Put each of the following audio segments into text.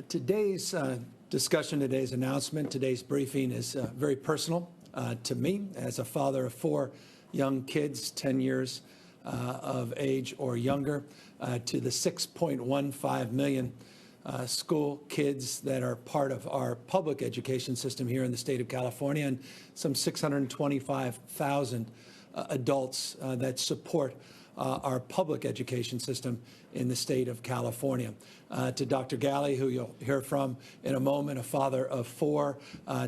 Today's discussion, today's announcement, today's briefing is very personal to me as a father of 4 young kids, 10 years of age or younger, to the 6.15 million school kids that are part of our public education system here in the state of California, and some 625,000 adults that support our public education system in the state of California. To Dr. Galley, who you'll hear from in a moment, a father of 4,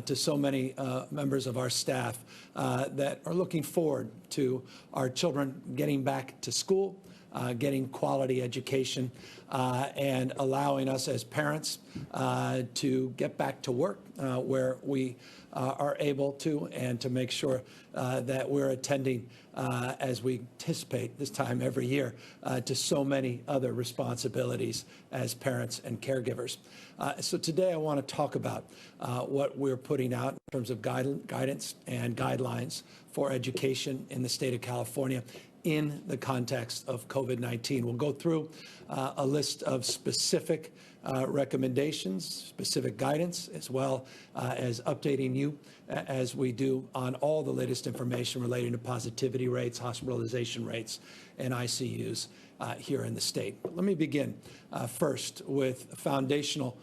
to so many members of our staff that are looking forward to our children getting back to school, getting quality education, and allowing us as parents to get back to work where we are able to, and to make sure that we're attending as we anticipate this time every year to so many other responsibilities as parents and caregivers. So today I want to talk about what we're putting out in terms of guidance and guidelines for education in the state of California in the context of COVID-19. We'll go through a list of specific recommendations, specific guidance, as well as updating you as we do on all the latest information relating to positivity rates, hospitalization rates, and ICUs here in the state. But let me begin first with a foundational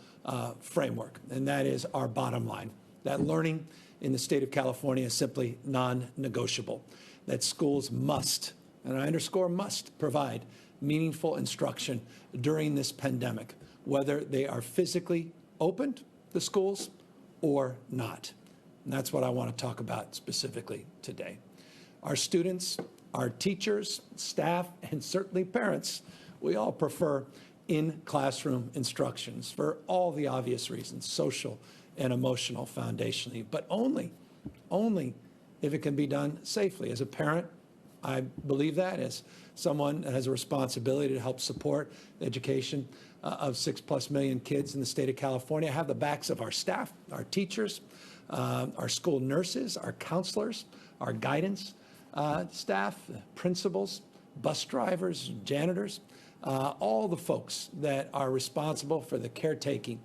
framework, and that is our bottom line, that learning in the state of California is simply non-negotiable, that schools must, and I underscore must, provide meaningful instruction during this pandemic, whether they are physically opened, the schools, or not. And that's what I want to talk about specifically today. Our students, our teachers, staff, and certainly parents, we all prefer in-classroom instructions for all the obvious reasons, social and emotional foundationally, but only if it can be done safely. As a parent, I believe that as someone that has a responsibility to help support the education of 6+ million kids in the state of California, have the backs of our staff, our teachers, our school nurses, our counselors, our guidance staff, principals, bus drivers, janitors, all the folks that are responsible for the caretaking,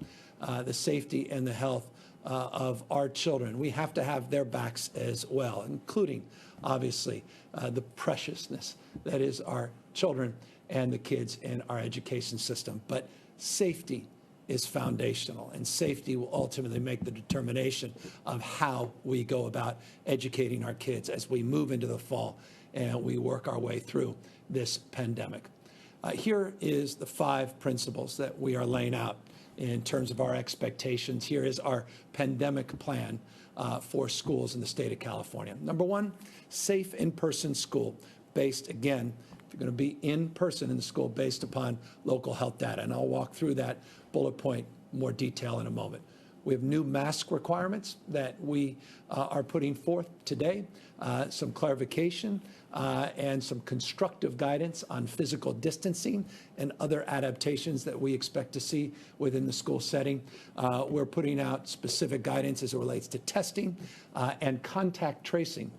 the safety and the health of our children. We have to have their backs as well, including, obviously, the preciousness that is our children and the kids in our education system. But safety is foundational, and safety will ultimately make the determination of how we go about educating our kids as we move into the fall and we work our way through this pandemic. Here is the 5 principles that we are laying out in terms of our expectations. Here is our pandemic plan for schools in the state of California. Number 1, safe in-person school based, again, if you're going to be in person in the school, based upon local health data. And I'll walk through that bullet point in more detail in a moment. We have new mask requirements that we are putting forth today, some clarification and some constructive guidance on physical distancing and other adaptations that we expect to see within the school setting. We're putting out specific guidance as it relates to testing and contact tracing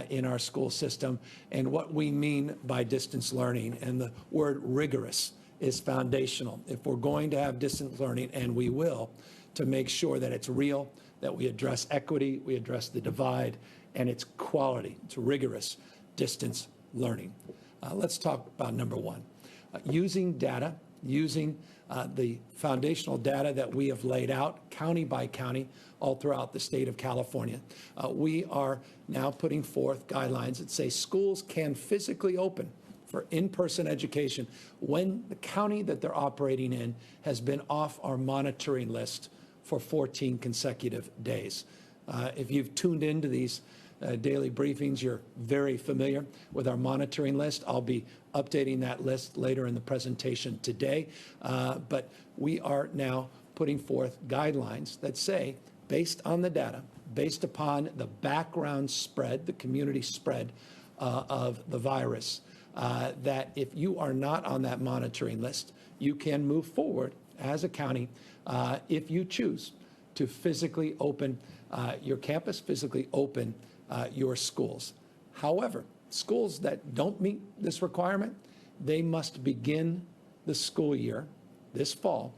in our school system, and what we mean by distance learning. And the word rigorous is foundational. If we're going to have distance learning, and we will, to make sure that it's real, that we address equity, we address the divide, and it's quality. It's rigorous distance learning. Let's talk about number 1. Using data, using the foundational data that we have laid out county by county all throughout the state of California. We are now putting forth guidelines that say schools can physically open for in-person education when the county that they're operating in has been off our monitoring list for 14 consecutive days. If you've tuned into these daily briefings, you're very familiar with our monitoring list. I'll be updating that list later in the presentation today. But we are now putting forth guidelines that say, based on the data, based upon the background spread, the community spread of the virus, that if you are not on that monitoring list, you can move forward as a county if you choose to physically open your campus, physically open your schools. However, schools that don't meet this requirement, they must begin the school year this fall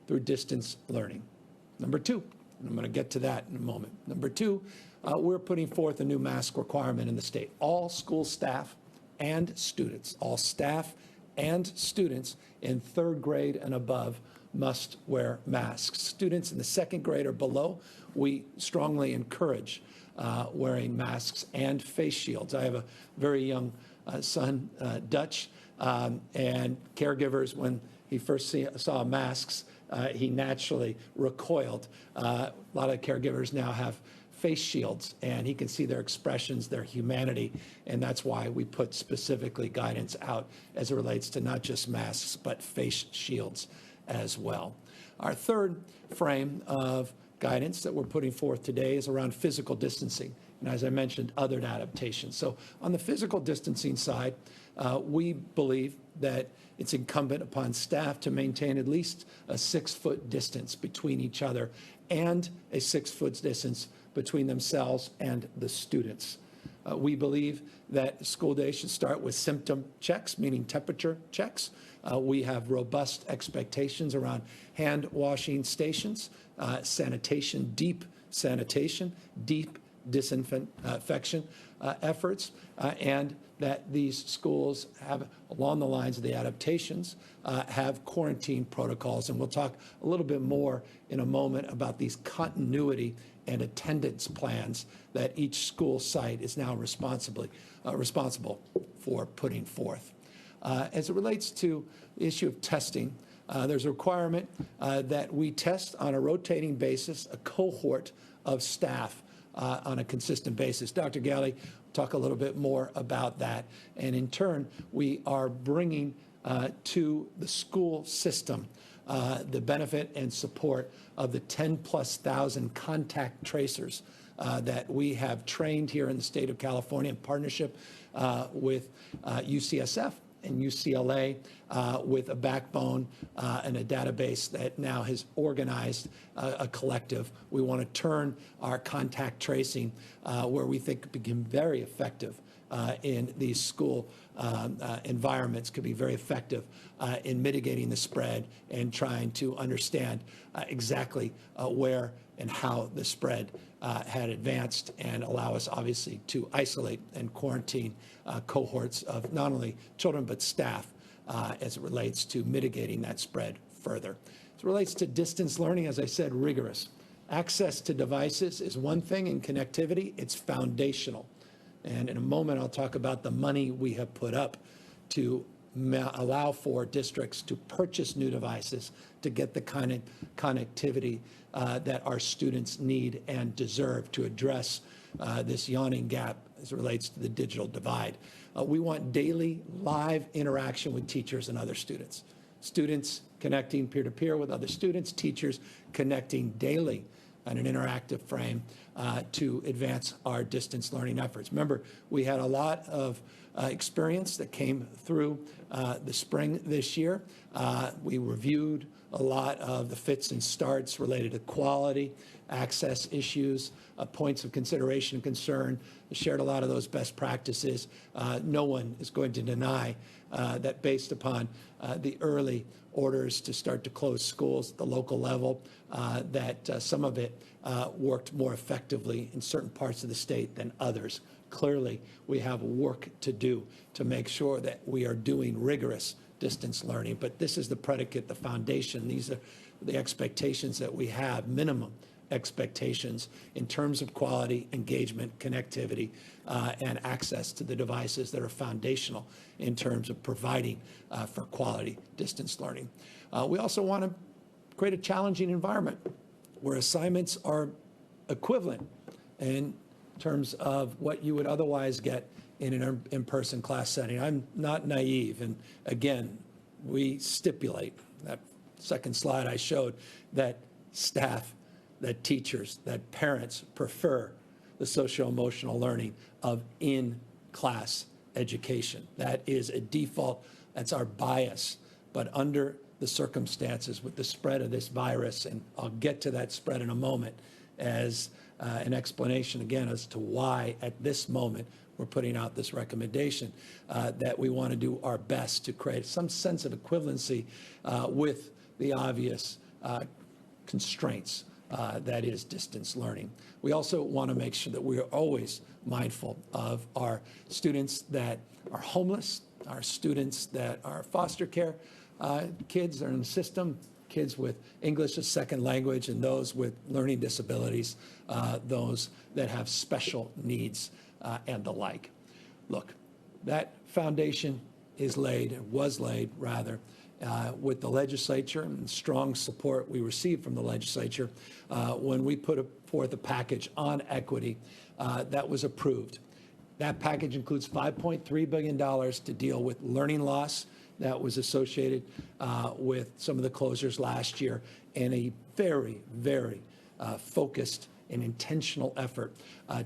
through distance learning. Number two, and I'm going to get to that in a moment. Number two, we're putting forth a new mask requirement in the state. All school staff and students, all staff and students in third grade and above must wear masks. Students in the second grade or below, we strongly encourage wearing masks and face shields. I have a very young son, Dutch, and caregivers, when he first saw masks, he naturally recoiled. A lot of caregivers now have face shields, and he can see their expressions, their humanity, and that's why we put specifically guidance out as it relates to not just masks, but face shields as well. Our third frame of guidance that we're putting forth today is around physical distancing, and as I mentioned, other adaptations. So on the physical distancing side, we believe that it's incumbent upon staff to maintain at least a 6-foot distance between each other and a 6-foot distance between themselves and the students. We believe that school day should start with symptom checks, meaning temperature checks. We have robust expectations around hand washing stations, sanitation, deep disinfection efforts, and that these schools have, along the lines of the adaptations, have quarantine protocols. And we'll talk a little bit more in a moment about these continuity and attendance plans that each school site is now responsible for putting forth. As it relates to the issue of testing, there's a requirement that we test on a rotating basis a cohort of staff on a consistent basis. Dr. Galley will talk a little bit more about that. And in turn, we are bringing to the school system the benefit and support of the 10,000+ contact tracers that we have trained here in the state of California in partnership with UCSF and UCLA with a backbone and a database that now has organized a collective. We want to turn our contact tracing where we think it can become very effective in these school environments, could be very effective in mitigating the spread and trying to understand exactly where and how the spread had advanced, and allow us obviously to isolate and quarantine cohorts of not only children but staff as it relates to mitigating that spread further. As it relates to distance learning, as I said, rigorous. Access to devices is one thing, and connectivity, it's foundational. And in a moment, I'll talk about the money we have put up to allow for districts to purchase new devices to get the kind of connectivity that our students need and deserve to address this yawning gap as it relates to the digital divide. We want daily live interaction with teachers and other students. Students connecting peer-to-peer with other students, teachers connecting daily on an interactive frame to advance our distance learning efforts. Remember, we had a lot of experience that came through the spring this year. We reviewed a lot of the fits and starts related to quality, access issues, points of consideration and concern, shared a lot of those best practices. No one is going to deny that based upon the early orders to start to close schools at the local level, that some of it worked more effectively in certain parts of the state than others. Clearly, we have work to do to make sure that we are doing rigorous distance learning. But this is the predicate, the foundation. These are the expectations that we have, minimum expectations in terms of quality, engagement, connectivity, and access to the devices that are foundational in terms of providing for quality distance learning. We also want to create a challenging environment where assignments are equivalent in terms of what you would otherwise get in an in-person class setting. I'm not naive, and again, we stipulate, that second slide I showed, that staff, that teachers, that parents prefer the socio-emotional learning of in-class education. That is a default, that's our bias, but under the circumstances with the spread of this virus, and I'll get to that spread in a moment as an explanation again as to why at this moment we're putting out this recommendation, that we want to do our best to create some sense of equivalency with the obvious constraints that is distance learning. We also want to make sure that we are always mindful of our students that are homeless, our students that are foster care kids that are in the system, kids with English as second language, and those with learning disabilities, those that have special needs and the like. Look, that foundation is laid, was laid rather, with the legislature and strong support we received from the legislature when we put forth a package on equity that was approved. That package includes $5.3 billion to deal with learning loss that was associated with some of the closures last year, and a very, very focused and intentional effort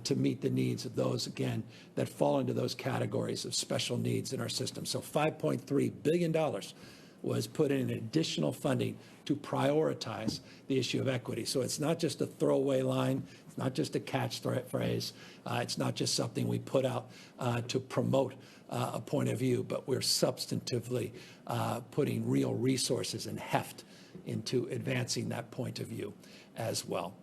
to meet the needs of those, again, that fall into those categories of special needs in our system. So $5.3 billion was put in additional funding to prioritize the issue of equity. So it's not just a throwaway line, it's not just a catch phrase, it's not just something we put out to promote a point of view, but we're substantively putting real resources and heft into advancing that point of view as well.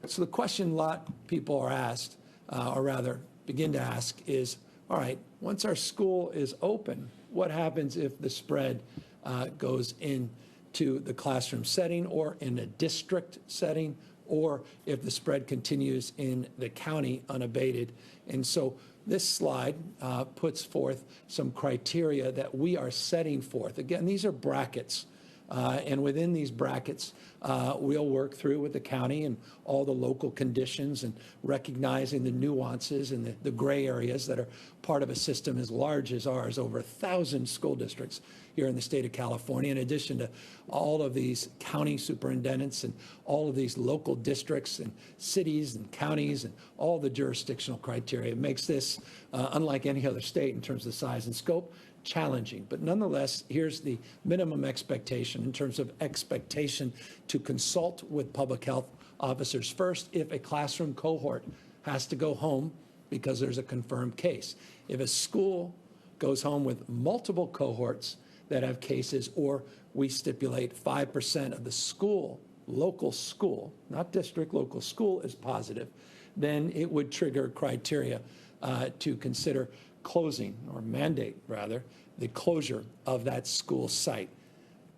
So the question a lot of people are asked, or rather begin to ask, is, all right, once our school is open, what happens if the spread goes into the classroom setting or in a district setting, or if the spread continues in the county unabated? And so this slide puts forth some criteria that we are setting forth. Again, these are brackets. And within these brackets, we'll work through with the county and all the local conditions and recognizing the nuances and the gray areas that are part of a system as large as ours, over 1,000 school districts here in the state of California, in addition to all of these county superintendents and all of these local districts and cities and counties and all the jurisdictional criteria. It makes this, unlike any other state in terms of size and scope, challenging. But nonetheless, here's the minimum expectation in terms of expectation to consult with public health officers first if a classroom cohort has to go home because there's a confirmed case. If a school goes home with multiple cohorts that have cases, or we stipulate 5% of the school, local school, not district, local school is positive, then it would trigger criteria to consider closing, or mandate rather, the closure of that school site.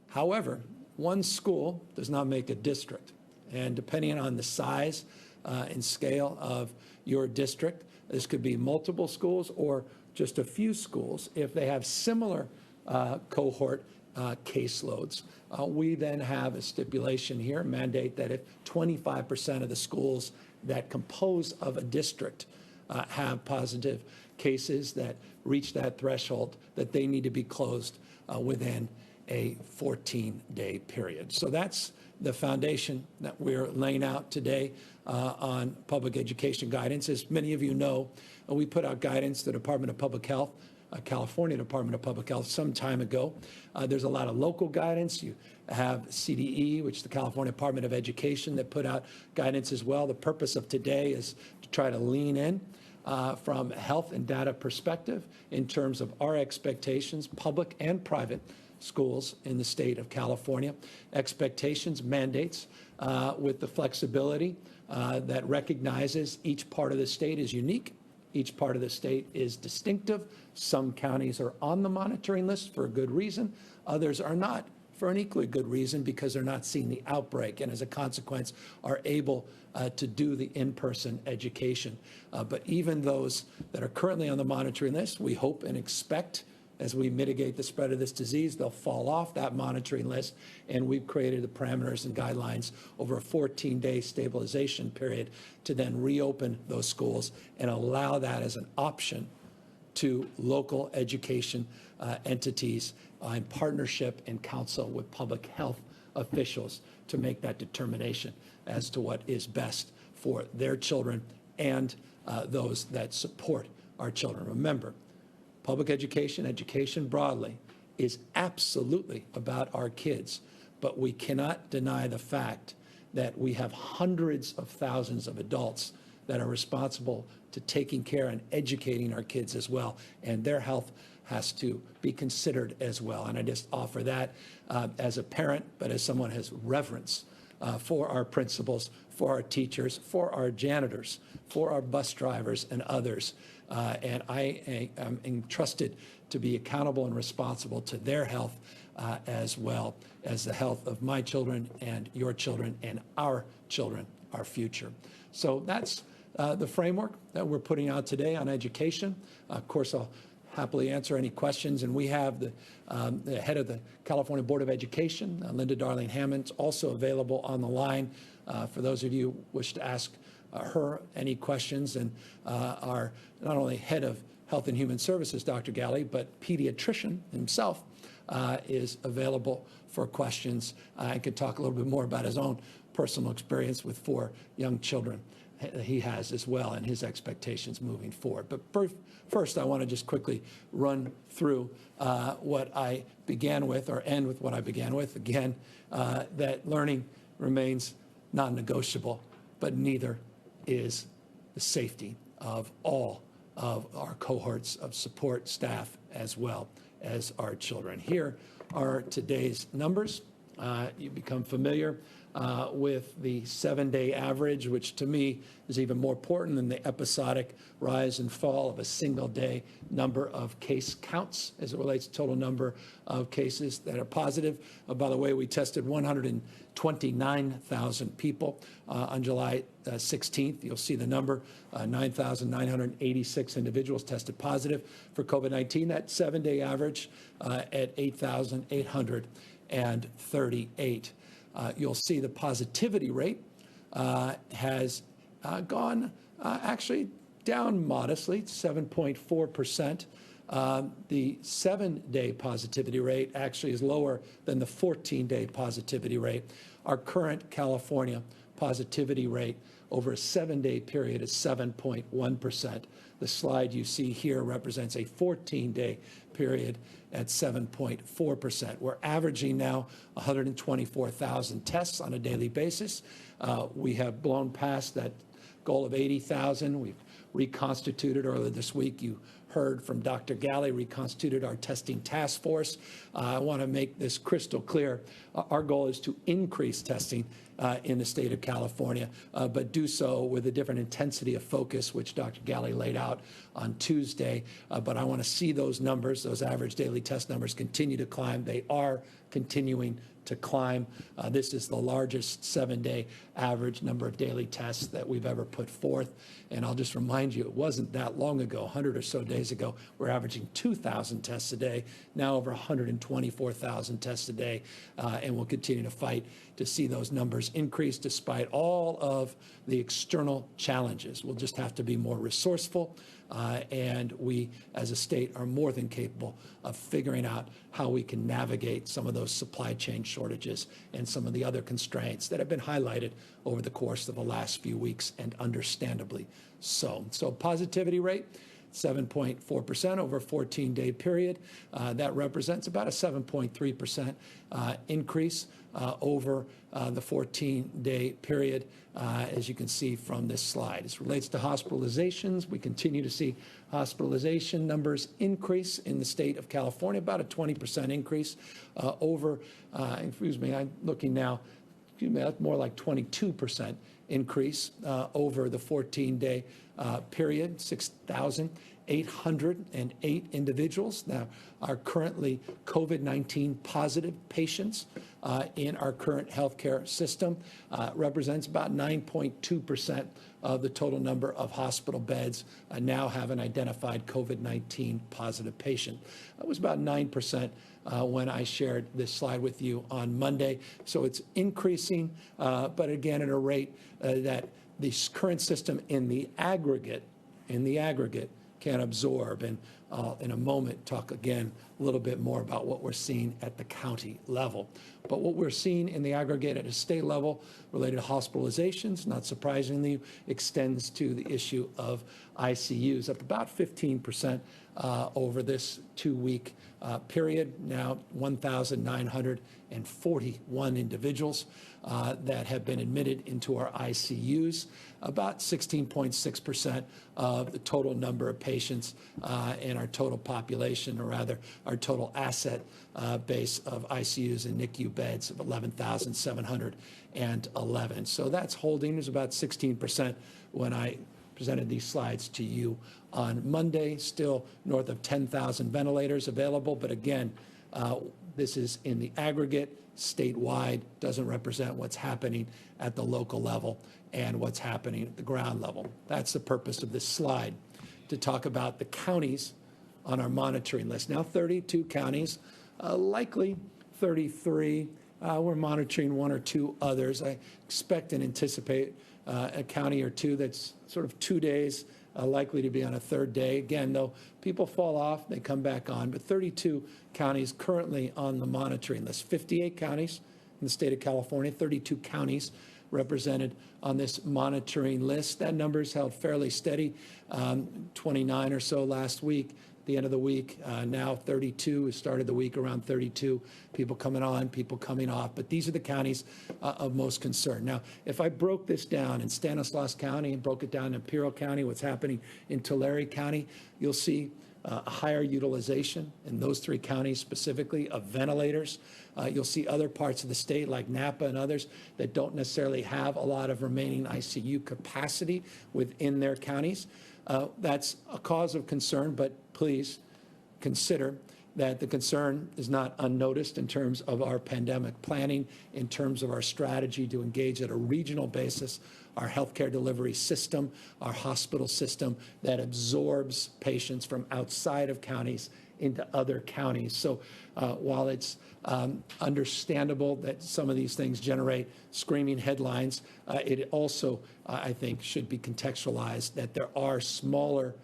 However, one school does not make a district. And depending on the size and scale of your district, this could be multiple schools or just a few schools. If they have similar cohort caseloads, we then have a stipulation here, mandate that if 25% of the schools that compose of a district have positive cases that reach that threshold, that they need to be closed within a 14-day period. So that's the foundation that we're laying out today on public education guidance. As many of you know, we put out guidance to the Department of Public Health, California Department of Public Health, some time ago. There's a lot of local guidance. You have CDE, which is the California Department of Education, that put out guidance as well. The purpose of today is to try to lean in from health and data perspective in terms of our expectations, public and private schools in the state of California, expectations, mandates with the flexibility that recognizes each part of the state is unique. Each part of the state is distinctive. Some counties are on the monitoring list for a good reason. Others are not for an equally good reason because they're not seeing the outbreak and as a consequence are able to do the in-person education. But even those that are currently on the monitoring list, we hope and expect as we mitigate the spread of this disease, they'll fall off that monitoring list. And we've created the parameters and guidelines over a 14-day stabilization period to then reopen those schools and allow that as an option to local education entities in partnership and counsel with public health officials to make that determination as to what is best for their children and those that support our children. Remember, public education, education broadly, is absolutely about our kids, but we cannot deny the fact that we have hundreds of thousands of adults that are responsible to taking care and educating our kids as well, and their health has to be considered as well. And I just offer that as a parent, but as someone who has reverence for our principals, for our teachers, for our janitors, for our bus drivers and others. And I am entrusted to be accountable and responsible to their health as well as the health of my children and your children and our children, our future. So that's the framework that we're putting out today on education. Of course, I'll happily answer any questions. And we have the head of the California Board of Education, Linda Darling Hammond's also available on the line for those of you who wish to ask her any questions. And our not only head of Health and Human Services, Dr. Galley, but pediatrician himself is available for questions and could talk a little bit more about his own personal experience with 4 young children he has as well and his expectations moving forward. But first, I want to just quickly run through what I began with, or end with what I began with. Again, that learning remains non-negotiable, but neither is the safety of all of our cohorts of support staff as well as our children. Here are today's numbers. You become familiar with the 7-day average, which to me is even more important than the episodic rise and fall of a single-day number of case counts as it relates to total number of cases that are positive. By the way, we tested 129,000 people on July 16th. You'll see the number, 9,986 individuals tested positive for COVID-19. That 7-day average at 8,838. You'll see the positivity rate has gone actually down modestly, 7.4%. The 7-day positivity rate actually is lower than the 14-day positivity rate. Our current California positivity rate over a 7-day period is 7.1%. The slide you see here represents a 14-day period at 7.4%. We're averaging now 124,000 tests on a daily basis. We have blown past that goal of 80,000. We've reconstituted earlier this week. You heard from Dr. Galley, reconstituted our testing task force. I want to make this crystal clear. Our goal is to increase testing in the state of California, but do so with a different intensity of focus, which Dr. Galley laid out on Tuesday. But I want to see those numbers, those average daily test numbers, continue to climb. They are continuing to climb. This is the largest 7-day average number of daily tests that we've ever put forth. And I'll just remind you, it wasn't that long ago, 100 or so days ago, we're averaging 2,000 tests a day, now over 124,000 tests a day. And we'll continue to fight to see those numbers increase despite all of the external challenges. We'll just have to be more resourceful. And we, as a state, are more than capable of figuring out how we can navigate some of those supply chain shortages and some of the other constraints that have been highlighted over the course of the last few weeks, and understandably so. So positivity rate, 7.4% over a 14-day period. That represents about a 7.3% increase over the 14-day period, as you can see from this slide. As it relates to hospitalizations, we continue to see hospitalization numbers increase in the state of California, about a 20% increase over, I'm looking now, that's more like 22% increase over the 14-day period. 6,808 individuals now are currently COVID-19 positive patients in our current healthcare system. Represents about 9.2% of the total number of hospital beds now have an identified COVID-19 positive patient. That was about 9% when I shared this slide with you on Monday. So it's increasing, but again at a rate that the current system in the aggregate can absorb. And I'll, in a moment, talk again a little bit more about what we're seeing at the county level. But what we're seeing in the aggregate at a state level related to hospitalizations, not surprisingly, extends to the issue of ICUs, up about 15% over this 2-week period. Now 1,941 individuals that have been admitted into our ICUs, about 16.6% of the total number of patients in our total population, or rather our total asset base of ICUs and NICU beds of 11,711. So that's holding. There's about 16% when I presented these slides to you on Monday. Still north of 10,000 ventilators available, but again, this is in the aggregate, statewide, doesn't represent what's happening at the local level and what's happening at the ground level. That's the purpose of this slide, to talk about the counties on our monitoring list. Now 32 counties, likely 33. We're monitoring 1 or 2 others. I expect and anticipate a county or 2 that's sort of 2 days, likely to be on a 3rd day. Again, though, people fall off, they come back on, but 32 counties currently on the monitoring list. 58 counties in the state of California, 32 counties represented on this monitoring list. That number's held fairly steady, 29 or so last week. The end of the week, now 32. We started the week around 32. People coming on, people coming off. But these are the counties of most concern. Now, if I broke this down in Stanislaus County and broke it down in Imperial County, what's happening in Tulare County, you'll see a higher utilization in those 3 counties specifically of ventilators. You'll see other parts of the state like Napa and others that don't necessarily have a lot of remaining ICU capacity within their counties. That's a cause of concern, but please consider that the concern is not unnoticed in terms of our pandemic planning, in terms of our strategy to engage at a regional basis, our healthcare delivery system, our hospital system that absorbs patients from outside of counties into other counties. So while it's understandable that some of these things generate screaming headlines, it also, I think, should be contextualized that there are smaller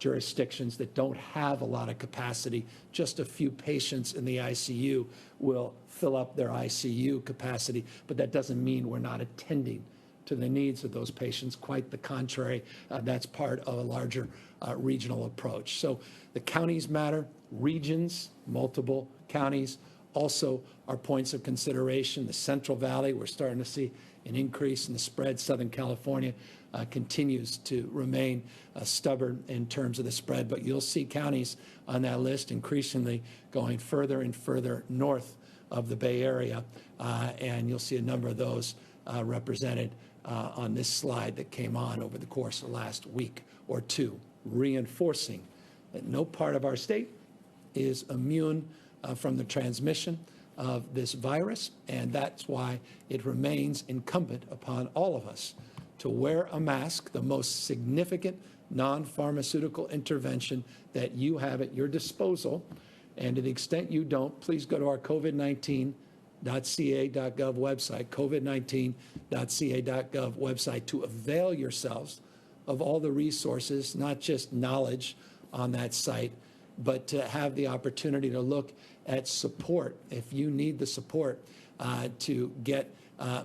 jurisdictions that don't have a lot of capacity. Just a few patients in the ICU will fill up their ICU capacity, but that doesn't mean we're not attending to the needs of those patients. Quite the contrary. That's part of a larger regional approach. So the counties matter, regions, multiple counties also are points of consideration. The Central Valley, we're starting to see an increase in the spread. Southern California continues to remain stubborn in terms of the spread, but you'll see counties on that list increasingly going further and further north of the Bay Area, and you'll see a number of those represented on this slide that came on over the course of the last week or 2, reinforcing that no part of our state is immune from the transmission of this virus, and that's why it remains incumbent upon all of us to wear a mask, the most significant non-pharmaceutical intervention that you have at your disposal. And to the extent you don't, please go to our COVID-19.ca.gov website, covid19.ca.gov website, to avail yourselves of all the resources, not just knowledge on that site, but to have the opportunity to look at support. If you need the support to get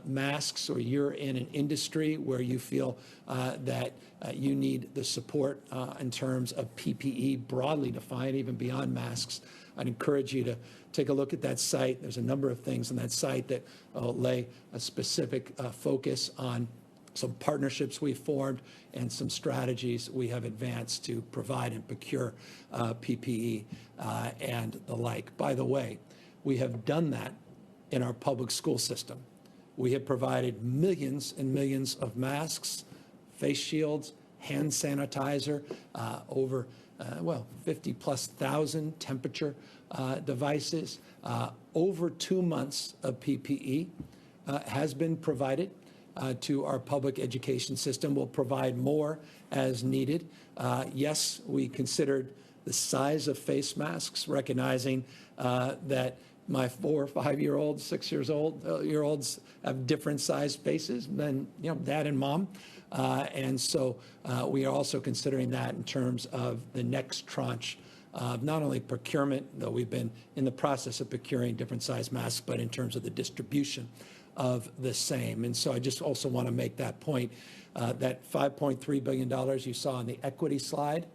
masks, or you're in an industry where you feel that you need the support in terms of PPE, broadly defined, even beyond masks, I'd encourage you to take a look at that site. There's a number of things on that site that lay a specific focus on some partnerships we've formed and some strategies we have advanced to provide and procure PPE and the like. By the way, we have done that in our public school system. We have provided millions and millions of masks, face shields, hand sanitizer, over 50,000+ temperature devices. Over 2 months of PPE has been provided to our public education system. We'll provide more as needed. Yes, we considered the size of face masks, recognizing that my 4 or 5-year-olds, 6-year-olds have different sized faces than dad and mom. And so we are also considering that in terms of the next tranche of not only procurement, though we've been in the process of procuring different size masks, but in terms of the distribution of the same. And so I just also want to make that point, that $5.3 billion you saw on the equity slide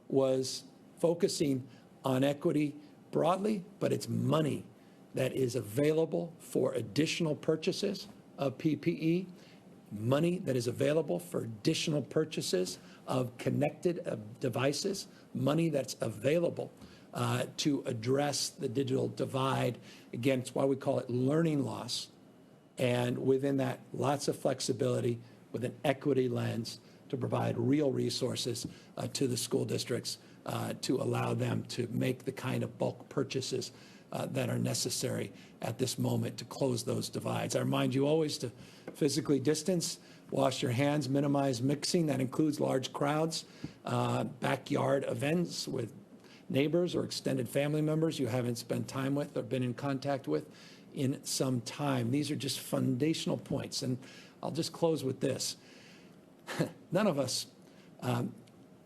was focusing on equity broadly, but it's money that is available for additional purchases of PPE, money that is available for additional purchases of connected devices, money that's available to address the digital divide. Again, it's why we call it learning loss. And within that, lots of flexibility with an equity lens to provide real resources to the school districts to allow them to make the kind of bulk purchases that are necessary at this moment to close those divides. I remind you always to physically distance, wash your hands, minimize mixing. That includes large crowds, backyard events with neighbors or extended family members you haven't spent time with or been in contact with in some time. These are just foundational points. And I'll just close with this. None of us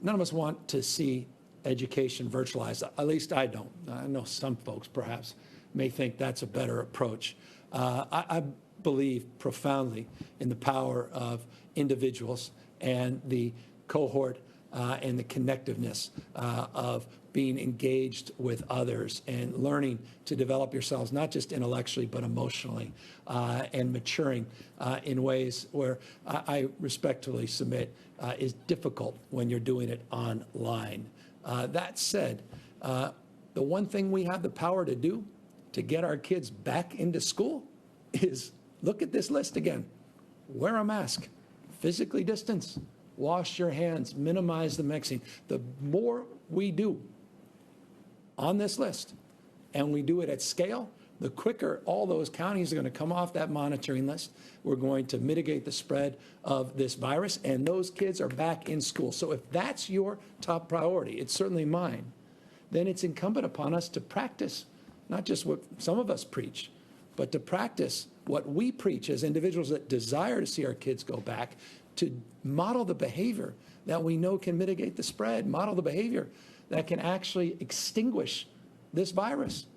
want to see education virtualized. At least I don't. I know some folks perhaps may think that's a better approach. I believe profoundly in the power of individuals and the cohort and the connectiveness of being engaged with others and learning to develop yourselves, not just intellectually, but emotionally, and maturing in ways where I respectfully submit is difficult when you're doing it online. That said, the one thing we have the power to do to get our kids back into school is look at this list again. Wear a mask, physically distance, wash your hands, minimize the mixing. The more we do on this list, and we do it at scale, the quicker all those counties are going to come off that monitoring list. We're going to mitigate the spread of this virus, and those kids are back in school. So if that's your top priority, it's certainly mine, then it's incumbent upon us to practice not just what some of us preach, but to practice what we preach as individuals that desire to see our kids go back, to model the behavior that we know can mitigate the spread, model the behavior that can actually extinguish this virus.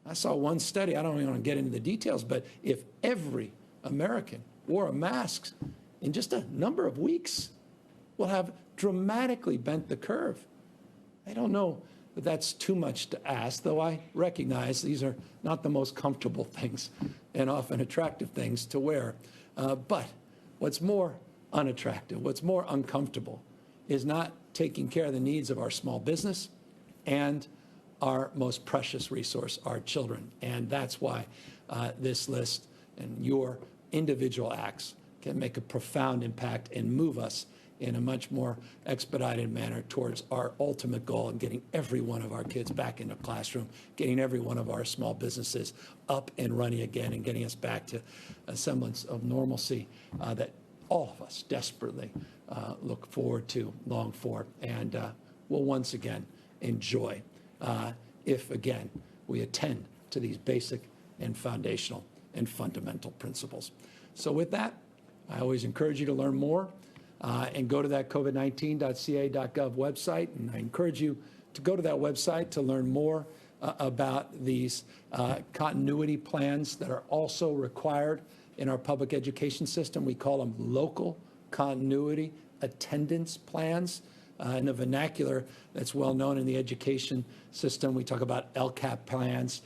I saw one study, I don't even want to get into the details, but if every American wore a mask in just a number of weeks, we'll have dramatically bent the curve. I don't know that that's too much to ask, though I recognize these are not the most comfortable things and often attractive things to wear. But what's more unattractive, what's more uncomfortable is not taking care of the needs of our small business and our most precious resource, our children. And that's why this list and your individual acts can make a profound impact and move us in a much more expedited manner towards our ultimate goal of getting every one of our kids back into the classroom, getting every one of our small businesses up and running again, and getting us back to a semblance of normalcy that all of us desperately look forward to, long for, and will once again enjoy if, again, we attend to these basic and foundational and fundamental principles. So with that, I always encourage you to learn more and go to that covid19.ca.gov website. And I encourage you to go to that website to learn more about these continuity plans that are also required in our public education system. We call them local continuity attendance plans. In a vernacular that's well known in the education system, we talk about LCAP plans.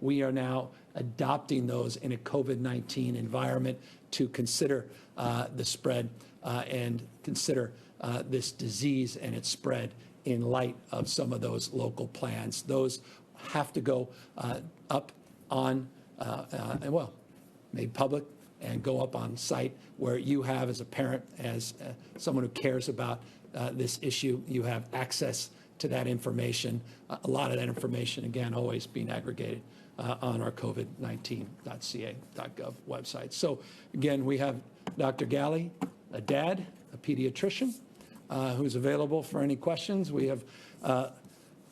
We are now adopting those in a COVID-19 environment to consider the spread and consider this disease and its spread in light of some of those local plans. Those have to go up on, made public and go up on site where you have, as a parent, as someone who cares about this issue, you have access to that information. A lot of that information, again, always being aggregated on our covid19.ca.gov website. So again, we have Dr. Galley, a dad, a pediatrician, who's available for any questions. We have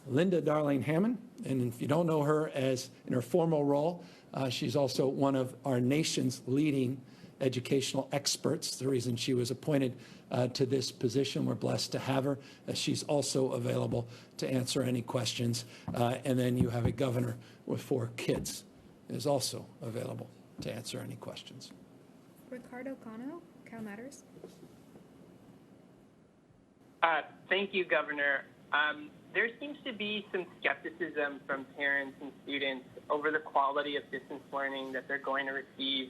Linda Darlene Hammond, and if you don't know her as in her formal role, she's also one of our nation's leading educational experts. The reason she was appointed to this position, we're blessed to have her. She's also available to answer any questions. And then you have a governor with 4 kids is also available to answer any questions. Ricardo Cano, Cal Matters. Thank you, Governor. there seems to be some skepticism from parents and students over the quality of distance learning that they're going to receive,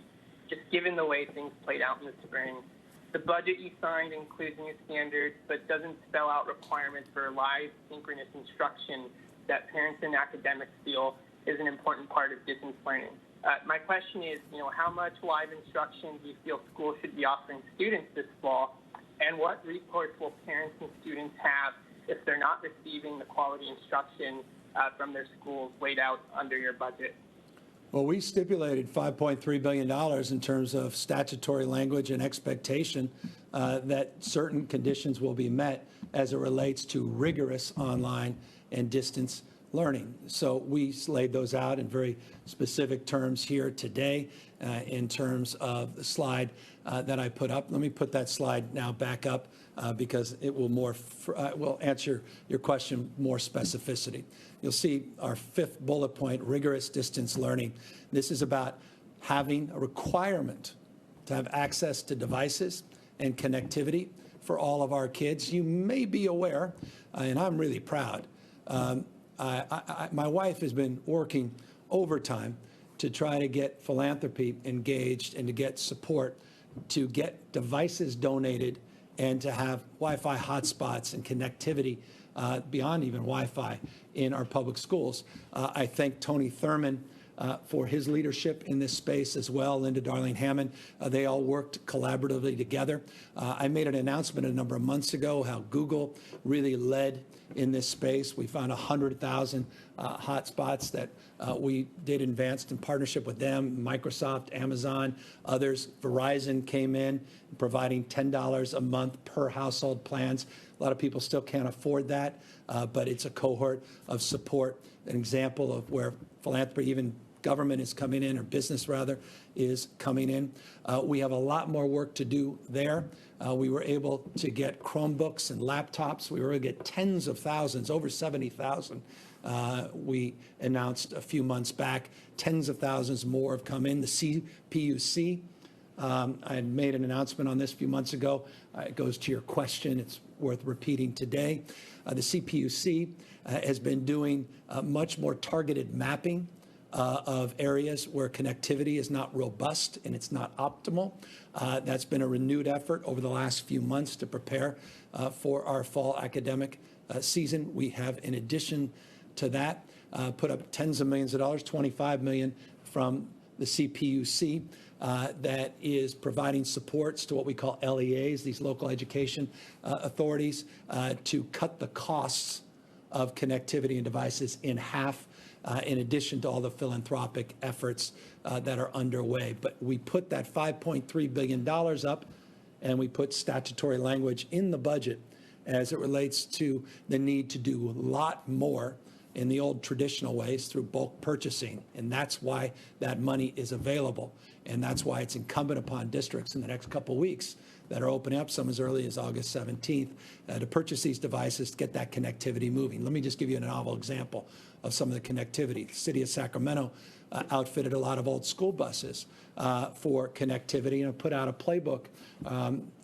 just given the way things played out in the spring. The budget you signed includes new standards, but doesn't spell out requirements for live synchronous instruction that parents and academics feel is an important part of distance learning. My question is, how much live instruction do you feel schools should be offering students this fall, and what recourse will parents and students have if they're not receiving the quality instruction from their schools laid out under your budget? Well, we stipulated $5.3 billion in terms of statutory language and expectation that certain conditions will be met as it relates to rigorous online and distance learning. So we laid those out in very specific terms here today in terms of the slide that I put up. Let me put that slide now back up because it will will answer your question more specificity. You'll see our fifth bullet point, rigorous distance learning. This is about having a requirement to have access to devices and connectivity for all of our kids. You may be aware, and I'm really proud, my wife has been working overtime to try to get philanthropy engaged and to get support to get devices donated and to have Wi-Fi hotspots and connectivity beyond even Wi-Fi in our public schools. I thank Tony Thurman for his leadership in this space as well, Linda Darling-Hammond. They all worked collaboratively together. I made an announcement a number of months ago how Google really led in this space. We found 100,000 hotspots that we did advanced in partnership with them, Microsoft, Amazon, others. Verizon came in providing $10 a month per household plans. A lot of people still can't afford that, but it's a cohort of support, an example of where philanthropy, even government is coming in, or business rather, is coming in. We have a lot more work to do there. We were able to get Chromebooks and laptops. We were able to get tens of thousands, over 70,000. We announced a few months back, tens of thousands more have come in. The CPUC, I had made an announcement on this a few months ago. It goes to your question. It's worth repeating today. The CPUC has been doing much more targeted mapping of areas where connectivity is not robust and it's not optimal. That's been a renewed effort over the last few months to prepare for our fall academic season. We have, in addition to that, put up tens of millions of dollars, $25 million from the CPUC, that is providing supports to what we call LEAs, these local education authorities, to cut the costs of connectivity and devices in half, in addition to all the philanthropic efforts that are underway. But we put that $5.3 billion up, and we put statutory language in the budget as it relates to the need to do a lot more in the old traditional ways through bulk purchasing. And that's why that money is available. And that's why it's incumbent upon districts in the next couple of weeks that are opening up, some as early as August 17th, to purchase these devices to get that connectivity moving. Let me just give you a novel example of some of the connectivity. The city of Sacramento outfitted a lot of old school buses for connectivity and put out a playbook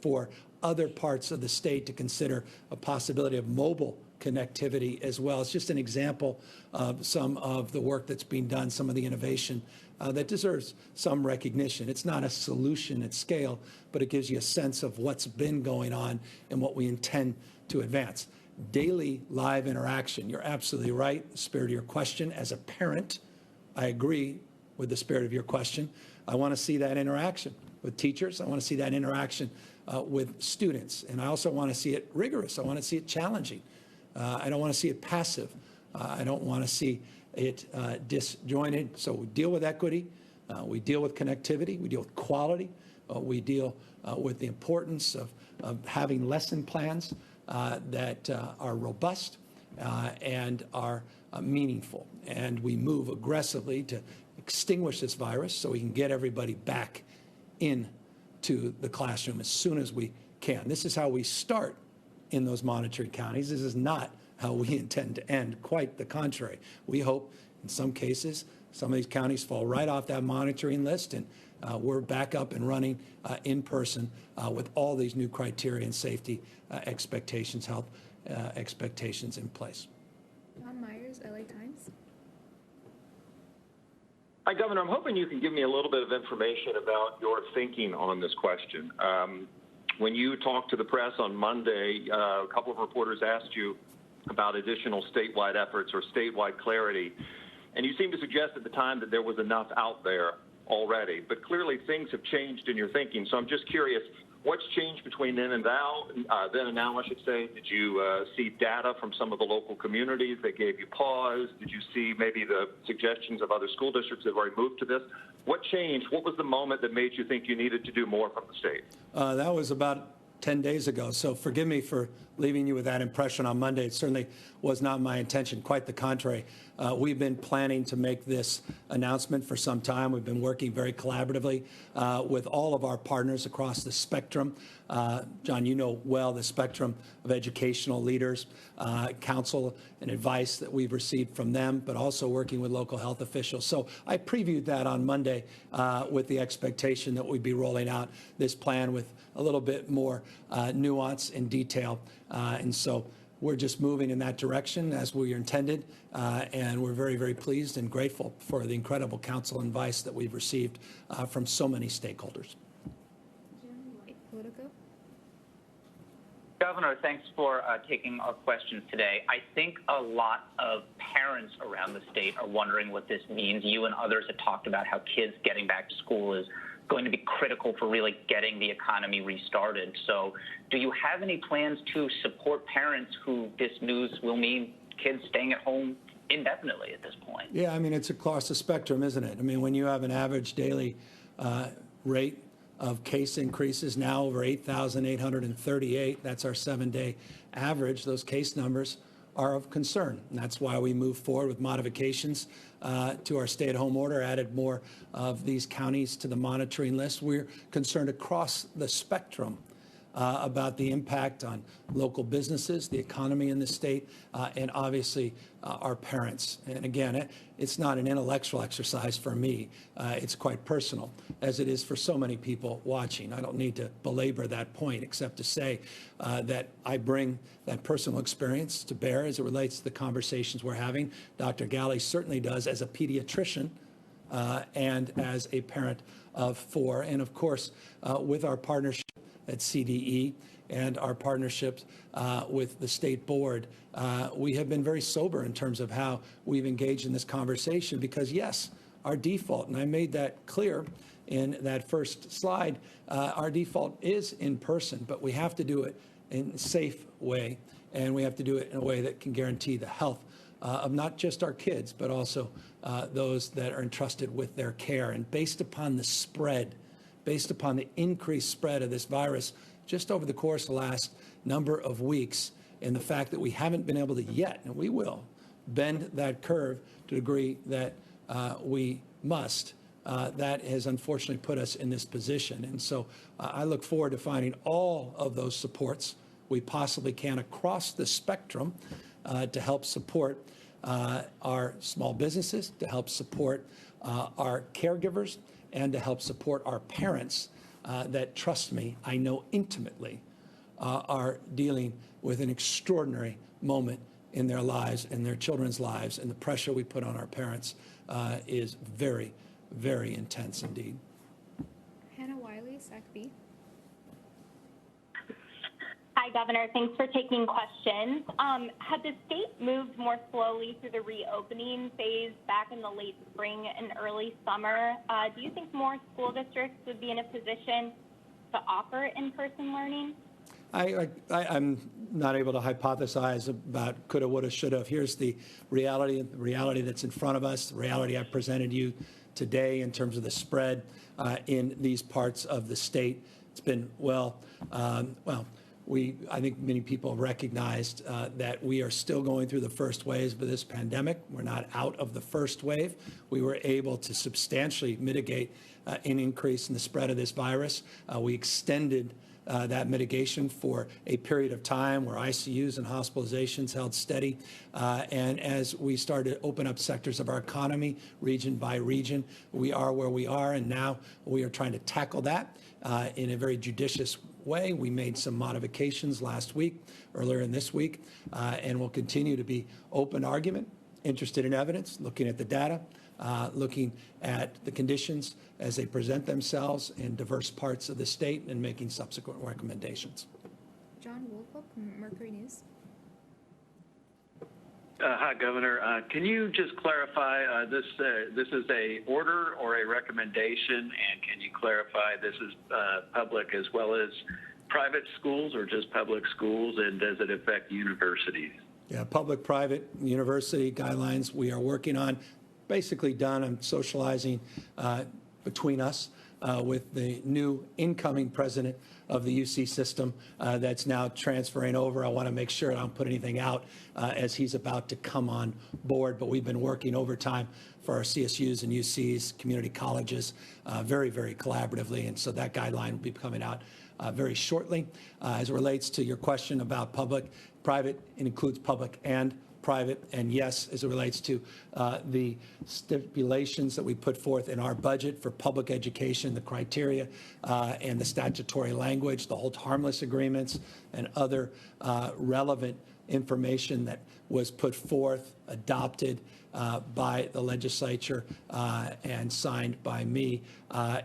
for other parts of the state to consider a possibility of mobile connectivity as well. It's just an example of some of the work that's being done, some of the innovation that deserves some recognition. It's not a solution at scale, but it gives you a sense of what's been going on and what we intend to advance. Daily live interaction. You're absolutely right. The spirit of your question. As a parent, I agree with the spirit of your question. I want to see that interaction with teachers. I want to see that interaction with students. And I also want to see it rigorous. I want to see it challenging. I don't want to see it passive. I don't want to see it disjointed. So we deal with equity. We deal with connectivity. We deal with quality. We deal with the importance of having lesson plans that are robust and are meaningful. And we move aggressively to extinguish this virus so we can get everybody back into the classroom as soon as we can. This is how we start in those monitored counties. This is not how we intend to end. Quite the contrary. We hope in some cases some of these counties fall right off that monitoring list, and we're back up and running in person with all these new criteria and safety expectations, health expectations in place. Hi, Governor. I'm hoping you can give me a little bit of information about your thinking on this question. When you talked to the press on Monday, a couple of reporters asked you about additional statewide efforts or statewide clarity, and you seemed to suggest at the time that there was enough out there already. But clearly things have changed in your thinking, so I'm just curious, what's changed between then and now? I should say. Did you see data from some of the local communities that gave you pause? Did you see maybe the suggestions of other school districts that have already moved to this? What changed? What was the moment that made you think you needed to do more from the state? That was about 10 days ago, so forgive me for leaving you with that impression on Monday. It certainly was not my intention, quite the contrary. We've been planning to make this announcement for some time. We've been working very collaboratively with all of our partners across the spectrum. John, you know well the spectrum of educational leaders, counsel and advice that we've received from them, but also working with local health officials. So I previewed that on Monday with the expectation that we'd be rolling out this plan with a little bit more nuance and detail. And so we're just moving in that direction as we intended, and we're very, very pleased and grateful for the incredible counsel and advice that we've received from so many stakeholders. Politico. Governor, thanks for taking our questions today. I think a lot of parents around the state are wondering what this means. You and others have talked about how kids getting back to school is going to be critical for really getting the economy restarted. So do you have any plans to support parents who this news will mean kids staying at home indefinitely at this point? Yeah, I mean, it's across the spectrum, isn't it? I mean, when you have an average daily rate of case increases now over 8,838, that's our 7-day average, those case numbers are of concern. And that's why we moved forward with modifications to our stay-at-home order, added more of these counties to the monitoring list. We're concerned across the spectrum about the impact on local businesses, the economy in the state, and obviously our parents. And again, it's not an intellectual exercise for me. It's quite personal, as it is for so many people watching. I don't need to belabor that point, except to say that I bring that personal experience to bear as it relates to the conversations we're having. Dr. Galley certainly does as a pediatrician and as a parent of 4. And of course, with our partnership at CDE and our partnerships with the state board, we have been very sober in terms of how we've engaged in this conversation because, yes, our default, and I made that clear in that first slide, our default is in person, but we have to do it in a safe way, and we have to do it in a way that can guarantee the health of not just our kids, but also those that are entrusted with their care. And based upon the spread, based upon the increased spread of this virus just over the course of the last number of weeks, and the fact that we haven't been able to yet, and we will, bend that curve to the degree that we must, that has unfortunately put us in this position. And so I look forward to finding all of those supports we possibly can across the spectrum to help support our small businesses, to help support our caregivers, and to help support our parents that, trust me, I know intimately, are dealing with an extraordinary moment in their lives and their children's lives. And the pressure we put on our parents is very, very intense indeed. Hannah Wiley, SAC-B. Hi, Governor. Thanks for taking questions. Had the state moved more slowly through the reopening phase back in the late spring and early summer, do you think more school districts would be in a position to offer in-person learning? I'm not able to hypothesize about coulda, woulda, shoulda. Here's the reality that's in front of us, the reality I've presented you today in terms of the spread in these parts of the state. It's been, I think many people have recognized that we are still going through the first waves of this pandemic. We're not out of the first wave. We were able to substantially mitigate an increase in the spread of this virus. We extended that mitigation for a period of time where ICUs and hospitalizations held steady. And as we started to open up sectors of our economy, region by region, we are where we are. And now we are trying to tackle that in a very judicious way. We made some modifications last week, earlier in this week, and we'll continue to be open argument interested in evidence, looking at the data, looking at the conditions as they present themselves in diverse parts of the state and making subsequent recommendations. John Woolcock, Mercury News. Hi, Governor. Can you just clarify, this is a order or a recommendation, and can you clarify this is public as well as private schools or just public schools, and does it affect universities? Yeah, public, private, university guidelines we are working on. Basically done. I'm socializing between us with the new incoming president of the UC system that's now transferring over. I want to make sure I don't put anything out as he's about to come on board, but we've been working overtime for our CSUs and UCs, community colleges, very, very collaboratively, and so that guideline will be coming out very shortly. As it relates to your question about public, private, it includes public and private, and yes, as it relates to the stipulations that we put forth in our budget for public education, the criteria and the statutory language, the hold harmless agreements, and other relevant information that was put forth, adopted by the legislature and signed by me,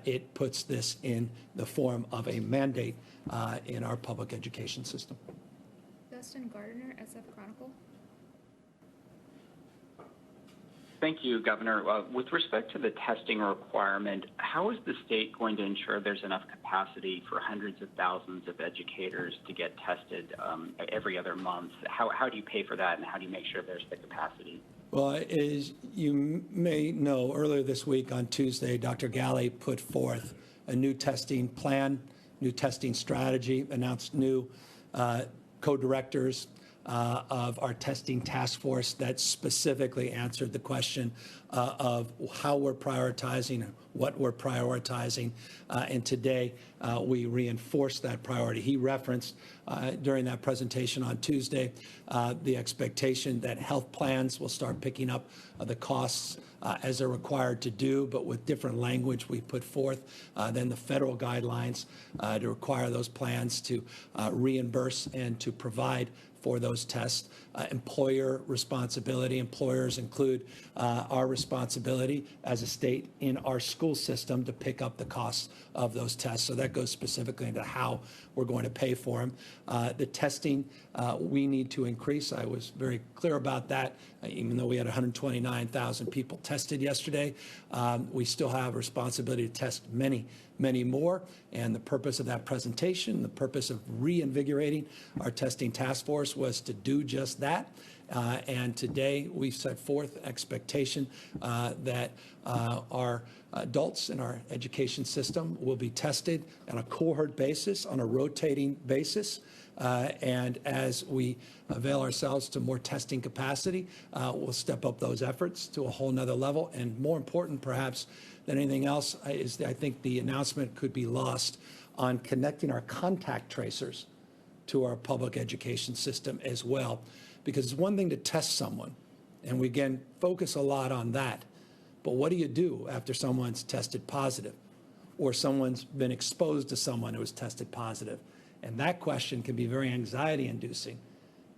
it puts this in the form of a mandate in our public education system. Dustin Gardner, SF Chronicle. Thank you, Governor. With respect to the testing requirement, how is the state going to ensure there's enough capacity for hundreds of thousands of educators to get tested every other month? How do you pay for that, and how do you make sure there's the capacity? Well, as you may know, earlier this week on Tuesday, Dr. Galley put forth a new testing plan, new testing strategy, announced new co-directors of our testing task force that specifically answered the question of how we're prioritizing and what we're prioritizing. And today, we reinforced that priority. He referenced during that presentation on Tuesday the expectation that health plans will start picking up the costs as they're required to do, but with different language we put forth than the federal guidelines to require those plans to reimburse and to provide for those tests. Employer responsibility. Employers include our responsibility as a state in our school system to pick up the costs of those tests. So that goes specifically into how we're going to pay for them. The testing we need to increase. I was very clear about that. Even though we had 129,000 people tested yesterday, we still have a responsibility to test many, many more. And the purpose of that presentation, the purpose of reinvigorating our testing task force was to do just that. And today we set forth expectation that our adults in our education system will be tested on a cohort basis, on a rotating basis. And as we avail ourselves to more testing capacity, we'll step up those efforts to a whole nother level. And more important, perhaps, than anything else, is I think the announcement could be lost on connecting our contact tracers to our public education system as well. Because it's one thing to test someone, and we, again, focus a lot on that. But what do you do after someone's tested positive or someone's been exposed to someone who has tested positive? And that question can be very anxiety-inducing